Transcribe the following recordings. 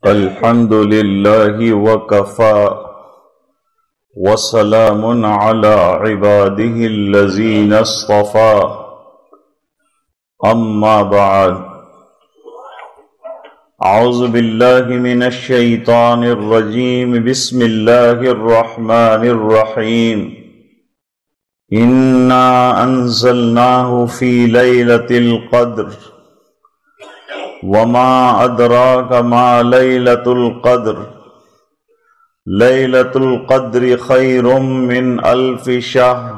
الحمد لله وكفى وسلام على عباده الذين اصطفى أما بعد أعوذ بالله من الشيطان الرجيم بسم الله الرحمن الرحيم إنا أنزلناه في ليلة القدر وما أدراك ما ليلة القدر ليلة القدر خير من 1000 شهر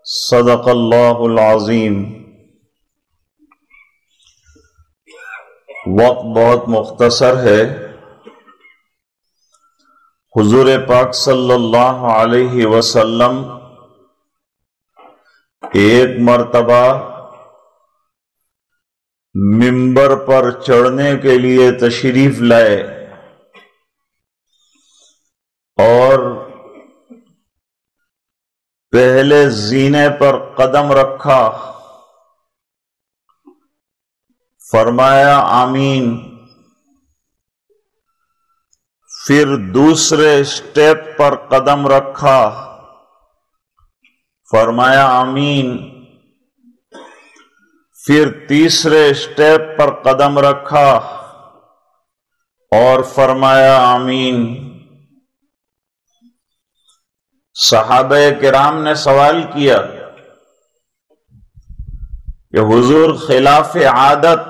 صدق الله العظيم۔ وقت بہت مختصر ہے۔ حضور پاک صلی اللہ علیہ وسلم ایک مرتبہ ممبر پر چڑھنے کے لیے تشریف لائے اور پہلے زینے پر قدم رکھا، فرمایا آمین، پھر دوسرے اسٹیپ پر قدم رکھا، فرمایا آمین، پھر تیسرے اسٹیپ پر قدم رکھا اور فرمایا آمین۔ صحابہ کرام نے سوال کیا کہ حضور خلاف عادت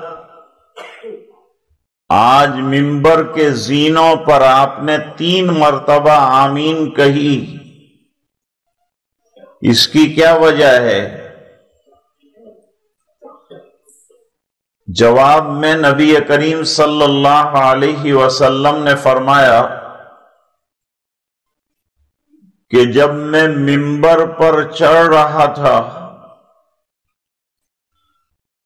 آج ممبر کے زینوں پر آپ نے 3 مرتبہ آمین کہی، اس کی کیا وجہ ہے؟ جواب میں نبی کریم صلی اللہ علیہ وسلم نے فرمایا کہ جب میں ممبر پر چڑھ رہا تھا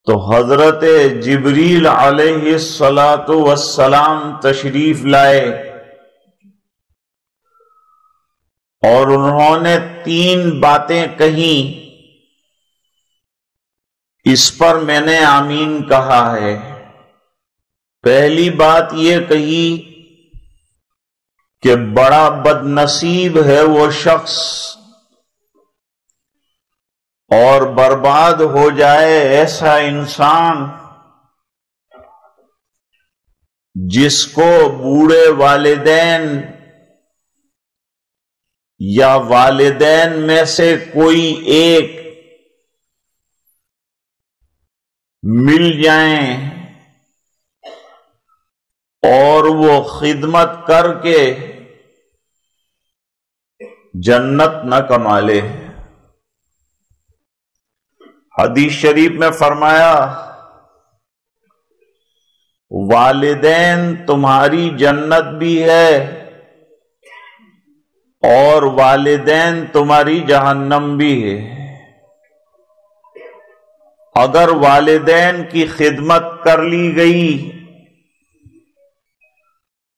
تو حضرت جبریل علیہ السلام تشریف لائے اور انہوں نے 3 باتیں کہیں، اس پر میں نے آمین کہا ہے۔ پہلی بات یہ کہی کہ بڑا بد نصیب ہے وہ شخص اور برباد ہو جائے ایسا انسان جس کو بوڑھے والدین یا والدین میں سے کوئی ایک مل جائیں اور وہ خدمت کر کے جنت نہ کما لے۔ حدیث شریف میں فرمایا والدین تمہاری جنت بھی ہے اور والدین تمہاری جہنم بھی ہے۔ اگر والدین کی خدمت کر لی گئی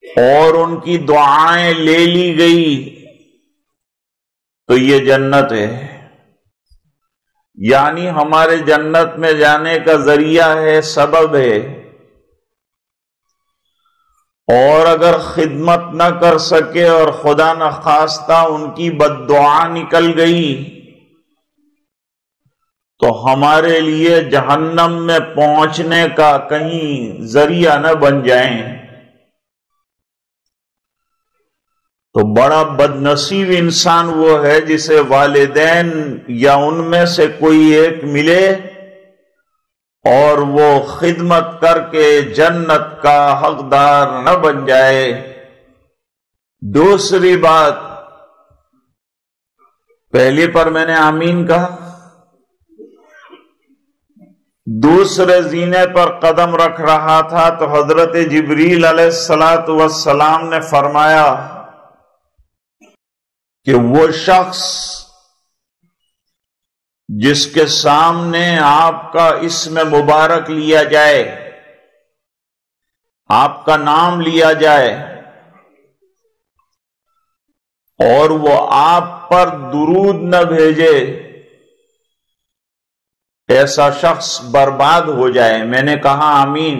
اور ان کی دعائیں لے لی گئی تو یہ جنت ہے، یعنی ہمارے جنت میں جانے کا ذریعہ ہے، سبب ہے۔ اور اگر خدمت نہ کر سکے اور خدا نخواستہ ان کی بد دعا نکل گئی تو ہمارے لیے جہنم میں پہنچنے کا کہیں ذریعہ نہ بن جائیں۔ تو بڑا بد نصیب انسان وہ ہے جسے والدین یا ان میں سے کوئی ایک ملے اور وہ خدمت کر کے جنت کا حقدار نہ بن جائے۔ دوسری بات، پہلی پر میں نے آمین کہا، دوسرے زینے پر قدم رکھ رہا تھا تو حضرت جبریل علیہ السلام نے فرمایا کہ وہ شخص جس کے سامنے آپ کا اسم مبارک لیا جائے، آپ کا نام لیا جائے اور وہ آپ پر درود نہ بھیجے، ایسا شخص برباد ہو جائے۔ میں نے کہا آمین۔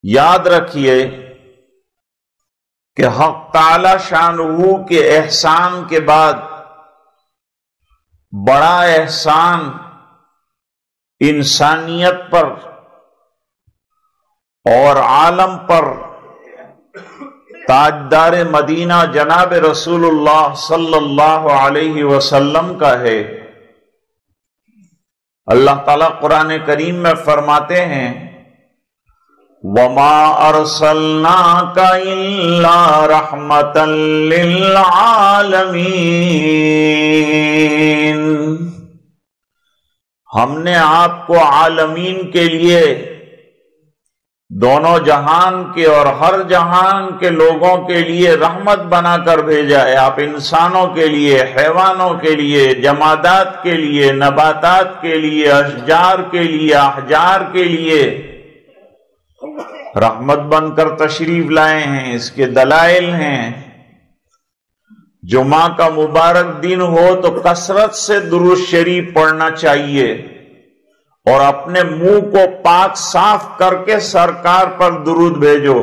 یاد رکھیے کہ حق تعالی شانہ کے احسان کے بعد بڑا احسان انسانیت پر اور عالم پر تاجدار مدینہ جناب رسول اللہ صلی اللہ علیہ وسلم کا ہے۔ اللہ تعالیٰ قرآن کریم میں فرماتے ہیں وَمَا أَرْسَلْنَاكَ إِلَّا رَحْمَةً لِّلْعَالَمِينَ، ہم نے آپ کو عالمین کے لیے، دونوں جہان کے اور ہر جہان کے لوگوں کے لیے رحمت بنا کر بھیجا ہے۔ آپ انسانوں کے لیے، حیوانوں کے لیے، جمادات کے لیے، نباتات کے لیے، اشجار کے لیے، احجار کے لیے رحمت بن کر تشریف لائے ہیں۔ اس کے دلائل ہیں، جمعہ کا مبارک دن ہو تو کثرت سے درود شریف پڑھنا چاہیے اور اپنے منہ کو پاک صاف کر کے سرکار پر درود بھیجو۔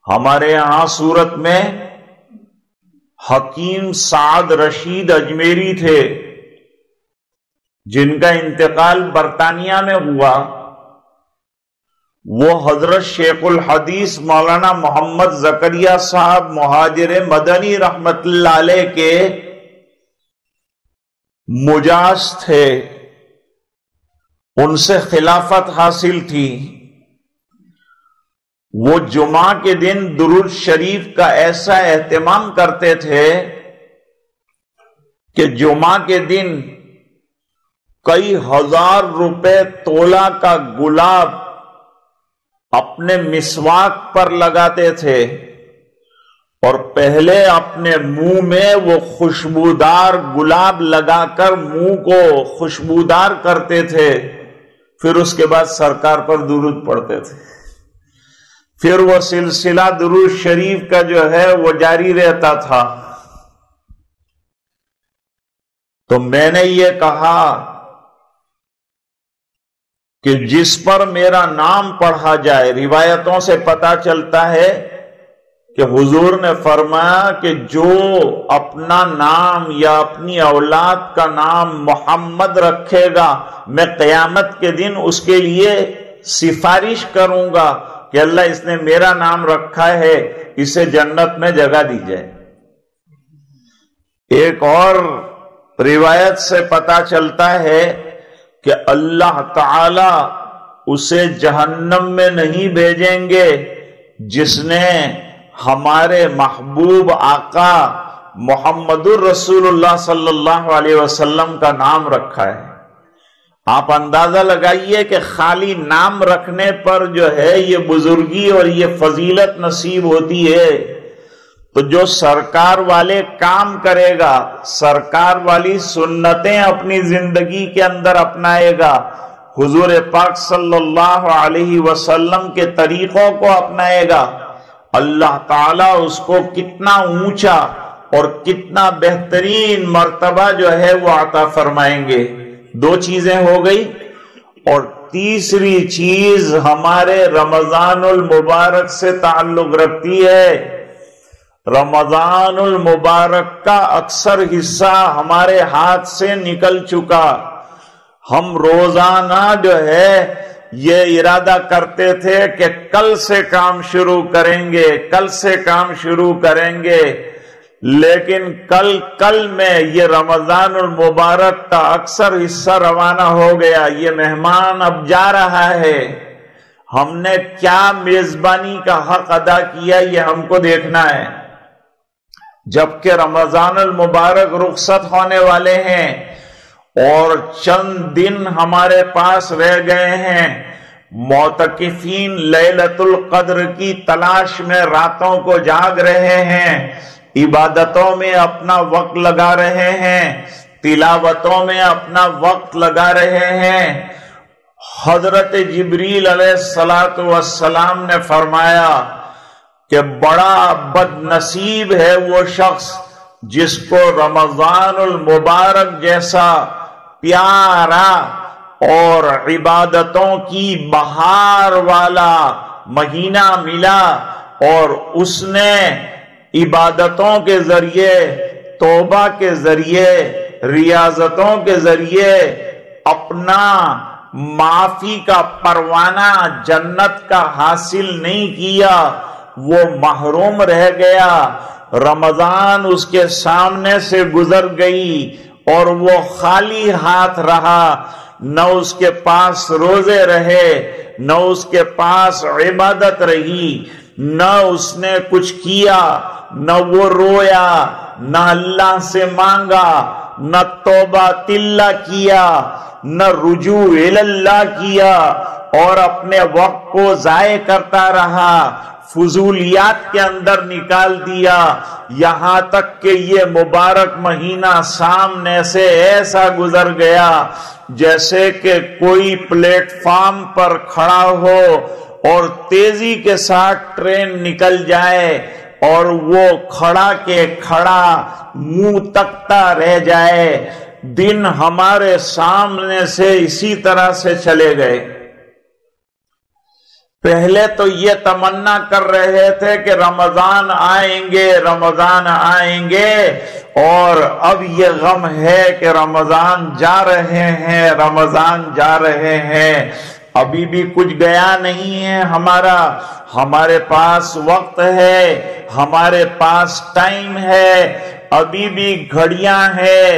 ہمارے یہاں سورت میں حکیم سعد رشید اجمیری تھے، جن کا انتقال برطانیہ میں ہوا۔ وہ حضرت شیخ الحدیث مولانا محمد زکریا صاحب مہاجر مدنی رحمت اللہ علیہ کے مجاز تھے، ان سے خلافت حاصل تھی۔ وہ جمعہ کے دن درود شریف کا ایسا اہتمام کرتے تھے کہ جمعہ کے دن کئی ہزار روپے تولہ کا گلاب اپنے مسواک پر لگاتے تھے اور پہلے اپنے منہ میں وہ خوشبودار گلاب لگا کر منہ کو خوشبودار کرتے تھے، پھر اس کے بعد سرکار پر درود پڑھتے تھے۔ پھر وہ سلسلہ درود شریف کا جو ہے وہ جاری رہتا تھا۔ تو میں نے یہ کہا کہ جس پر میرا نام پڑھا جائے، روایتوں سے پتا چلتا ہے کہ حضور نے فرمایا کہ جو اپنا نام یا اپنی اولاد کا نام محمد رکھے گا، میں قیامت کے دن اس کے لیے سفارش کروں گا کہ اللہ اس نے میرا نام رکھا ہے، اسے جنت میں جگہ دی جائے۔ ایک اور روایت سے پتا چلتا ہے کہ اللہ تعالی اسے جہنم میں نہیں بھیجیں گے جس نے ہمارے محبوب آقا محمد الرسول اللہ صلی اللہ علیہ وسلم کا نام رکھا ہے۔ آپ اندازہ لگائیے کہ خالی نام رکھنے پر جو ہے یہ بزرگی اور یہ فضیلت نصیب ہوتی ہے، تو جو سرکار والے کام کرے گا، سرکار والی سنتیں اپنی زندگی کے اندر اپنائے گا، حضور پاک صلی اللہ علیہ وسلم کے طریقوں کو اپنائے گا، اللہ تعالیٰ اس کو کتنا اونچا اور کتنا بہترین مرتبہ جو ہے وہ عطا فرمائیں گے۔ دو چیزیں ہو گئی، اور تیسری چیز ہمارے رمضان المبارک سے تعلق رکھتی ہے۔ رمضان المبارک کا اکثر حصہ ہمارے ہاتھ سے نکل چکا۔ ہم روزانہ جو ہے یہ ارادہ کرتے تھے کہ کل سے کام شروع کریں گے، کل سے کام شروع کریں گے، لیکن کل میں یہ رمضان المبارک کا اکثر حصہ روانہ ہو گیا، یہ مہمان اب جا رہا ہے۔ ہم نے کیا میزبانی کا حق ادا کیا یہ ہم کو دیکھنا ہے۔ جبکہ رمضان المبارک رخصت ہونے والے ہیں اور چند دن ہمارے پاس رہ گئے ہیں، معتکفین لیلۃ القدر کی تلاش میں راتوں کو جاگ رہے ہیں، عبادتوں میں اپنا وقت لگا رہے ہیں، تلاوتوں میں اپنا وقت لگا رہے ہیں۔ حضرت جبریل علیہ السلام نے فرمایا کہ بڑا بد نصیب ہے وہ شخص جس کو رمضان المبارک جیسا پیارا اور عبادتوں کی بہار والا مہینہ ملا، اور اس نے عبادتوں کے ذریعے، توبہ کے ذریعے، ریاضتوں کے ذریعے اپنا معافی کا پروانہ جنت کا حاصل نہیں کیا، وہ محروم رہ گیا۔ رمضان اس کے سامنے سے گزر گئی اور وہ خالی ہاتھ رہا، نہ اس کے پاس روزے رہے، نہ اس کے پاس عبادت رہی، نہ اس نے کچھ کیا، نہ وہ رویا، نہ اللہ سے مانگا، نہ توبہ تلہ کیا، نہ رجوع اللہ کیا، اور اپنے وقت کو ضائع کرتا رہا، فضولیات کے اندر نکال دیا، یہاں تک کہ یہ مبارک مہینہ سامنے سے ایسا گزر گیا جیسے کہ کوئی پلیٹ فارم پر کھڑا ہو اور تیزی کے ساتھ ٹرین نکل جائے اور وہ کھڑا کے کھڑا منہ تکتا رہ جائے۔ دن ہمارے سامنے سے اسی طرح سے چلے گئے۔ پہلے تو یہ تمنا کر رہے تھے کہ رمضان آئیں گے، رمضان آئیں گے، اور اب یہ غم ہے کہ رمضان جا رہے ہیں، رمضان جا رہے ہیں۔ ابھی بھی کچھ گیا نہیں ہے ہمارے پاس وقت ہے، ہمارے پاس ٹائم ہے، ابھی بھی گھڑیاں ہیں،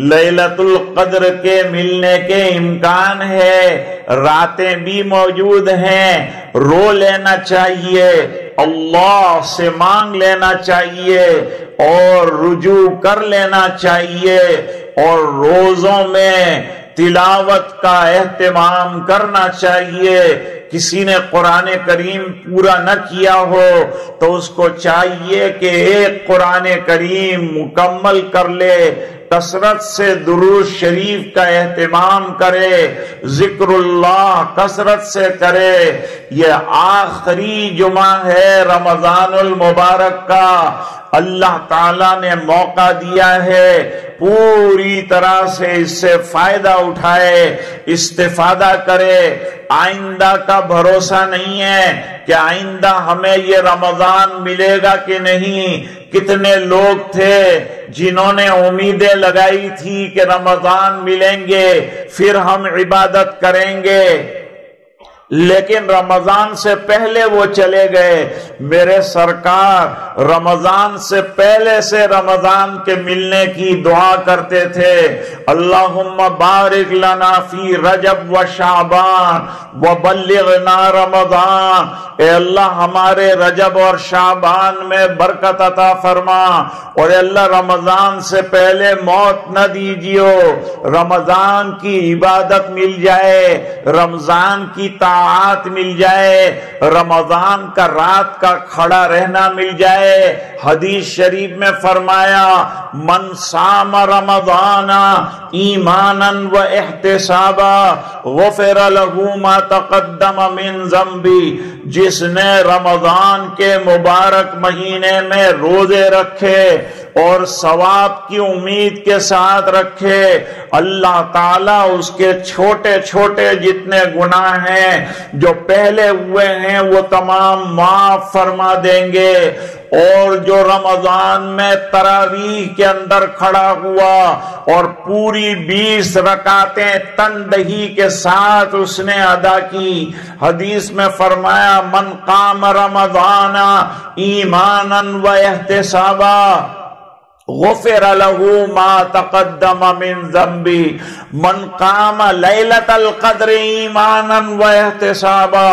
لیلۃ القدر کے ملنے کے امکان ہے، راتیں بھی موجود ہیں، رو لینا چاہیے، اللہ سے مانگ لینا چاہیے اور رجوع کر لینا چاہیے، اور روزوں میں تلاوت کا اہتمام کرنا چاہیے۔ کسی نے قرآن کریم پورا نہ کیا ہو تو اس کو چاہیے کہ ایک قرآن کریم مکمل کر لے، کثرت سے درود شریف کا اہتمام کرے، ذکر اللہ کثرت سے کرے۔ یہ آخری جمعہ ہے رمضان المبارک کا، اللہ تعالیٰ نے موقع دیا ہے، پوری طرح سے اس سے فائدہ اٹھائے، استفادہ کرے۔ آئندہ کا بھروسہ نہیں ہے کہ آئندہ ہمیں یہ رمضان ملے گا کہ نہیں۔ کتنے لوگ تھے جنہوں نے امیدیں لگائی تھی کہ رمضان ملیں گے، پھر ہم عبادت کریں گے، لیکن رمضان سے پہلے وہ چلے گئے۔ میرے سرکار رمضان سے پہلے سے رمضان کے ملنے کی دعا کرتے تھے، اللہم بارک لنا فی رجب و شعبان وبلغنا رمضان، اے اللہ ہمارے رجب اور شعبان میں برکت عطا فرما، اور اے اللہ رمضان سے پہلے موت نہ دیجیو، رمضان کی عبادت مل جائے، رمضان کی طاعات مل جائے، رمضان کا رات کا کھڑا رہنا مل جائے۔ حدیث شریف میں فرمایا، من صام رمضان ایمانا و احتسابا غفر له ما تقدم من ذنبی، جس نے رمضان کے مبارک مہینے میں روزے رکھے اور ثواب کی امید کے ساتھ رکھے، اللہ تعالیٰ اس کے چھوٹے چھوٹے جتنے گناہ ہیں جو پہلے ہوئے ہیں وہ تمام معاف فرما دیں گے۔ اور جو رمضان میں تراویح کے اندر کھڑا ہوا اور پوری 20 رکعتیں تندہی کے ساتھ اس نے ادا کی، حدیث میں فرمایا، من قام رمضان ایمانا و احتسابا غفر له ما تقدم من ذنبی، من قام لیلۃ القدر ایمانا و احتسابا،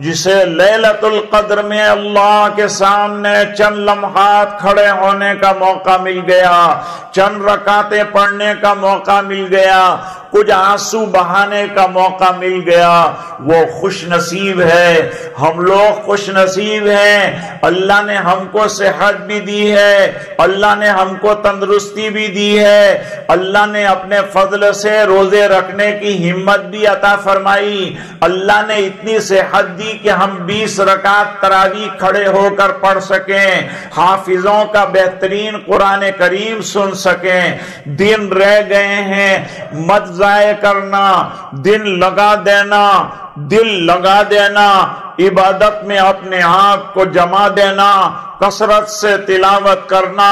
جسے لیلۃ القدر میں اللہ کے سامنے چند لمحات کھڑے ہونے کا موقع مل گیا، چند رکعتیں پڑھنے کا موقع مل گیا، کچھ آنسو بہانے کا موقع مل گیا، وہ خوش نصیب ہے۔ ہم لوگ خوش نصیب ہیں، اللہ نے ہم کو صحت بھی دی ہے، اللہ نے ہم کو تندرستی بھی دی ہے، اللہ نے اپنے فضل سے روزے رکھنے کی ہمت بھی عطا فرمائی، اللہ نے اتنی صحت دی کہ ہم 20 رکعت تراویح کھڑے ہو کر پڑھ سکیں، حافظوں کا بہترین قرآن کریم سن سکیں۔ دن رہ گئے ہیں، مت ضائع کرنا، دل لگا دینا، عبادت میں اپنے آپ کو جما دینا، کثرت سے تلاوت کرنا،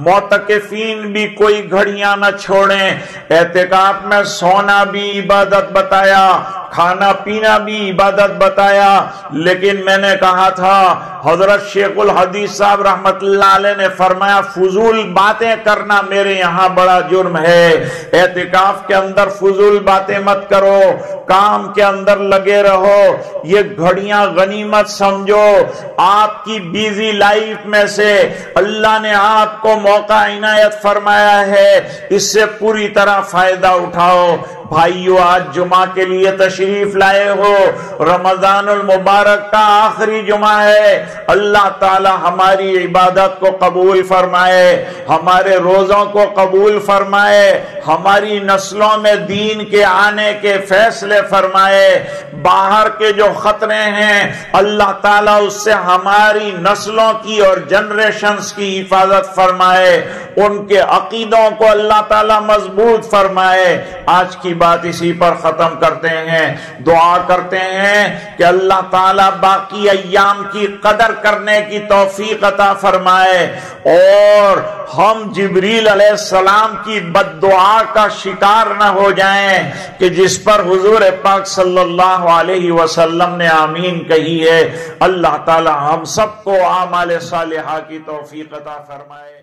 معتکفین بھی کوئی گھڑیاں نہ چھوڑیں۔ اعتکاف میں سونا بھی عبادت بتایا، کھانا پینا بھی عبادت بتایا، لیکن میں نے کہا تھا حضرت شیخ الحدیث صاحب رحمت اللہ علیہ نے فرمایا فضول باتیں کرنا میرے یہاں بڑا جرم ہے۔ اعتکاف کے اندر فضول باتیں مت کرو، کام کے اندر لگے رہو، یہ گھڑیاں غنیمت سمجھو۔ آپ کی بیزی لائف میں سے اللہ نے آپ کو موقع عنایت فرمایا ہے، اس سے پوری طرح فائدہ اٹھاؤ۔ بھائیو، آج جمعہ کے لیے تشریف لائے ہو، رمضان المبارک کا آخری جمعہ ہے، اللہ تعالی ہماری عبادت کو قبول فرمائے، ہمارے روزوں کو قبول فرمائے، ہماری نسلوں میں دین کے آنے کے فیصلے فرمائے۔ باہر کے جو خطرے ہیں اللہ تعالیٰ اس سے ہماری نسلوں کی اور جنریشنز کی حفاظت فرمائے، ان کے عقیدوں کو اللہ تعالیٰ مضبوط فرمائے۔ آج کی بات اسی پر ختم کرتے ہیں، دعا کرتے ہیں کہ اللہ تعالیٰ باقی ایام کی قدر کرنے کی توفیق عطا فرمائے، اور ہم جبریل علیہ السلام کی بد دعا کا شکار نہ ہو جائیں کہ جس پر حضور پاک صلی اللہ علیہ وسلم نے آمین کہی ہے۔ اللہ تعالی ہم سب کو اعمال صالحہ کی توفیق عطا فرمائے۔